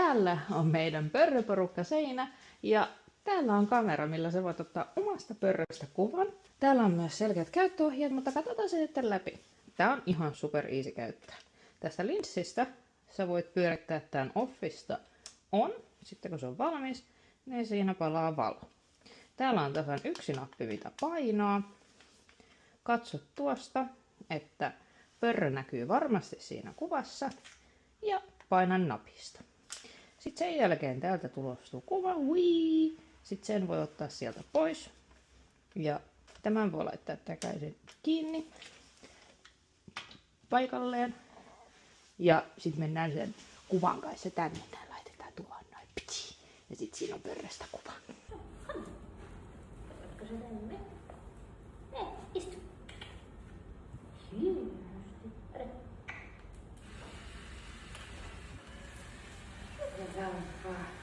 täällä on meidän pörröporukka seinä ja täällä on kamera, millä sä voit ottaa omasta pörröstä kuvan. Täällä on myös selkeät käyttöohjeet, mutta katsotaan se sitten läpi. Tää on ihan super easy käyttää. Tästä linssistä sä voit pyörittää tämän offista on. Sitten kun se on valmis, niin siinä palaa valo. Täällä on tasan yksi nappi, mitä painaa. Katso tuosta, että pörrö näkyy varmasti siinä kuvassa. Ja painan napista. Sitten sen jälkeen täältä tulostuu kuva. Wii. Sitten sen voi ottaa sieltä pois. Ja tämän voi laittaa takaisin kiinni paikalleen. Ja sitten mennään sen kuvan kanssa tänne. Tää laitetaan tuohon noin. Ja sitten siinä on pörröstä kuva. Oletko se tänne? Istu. Hienosti. Ja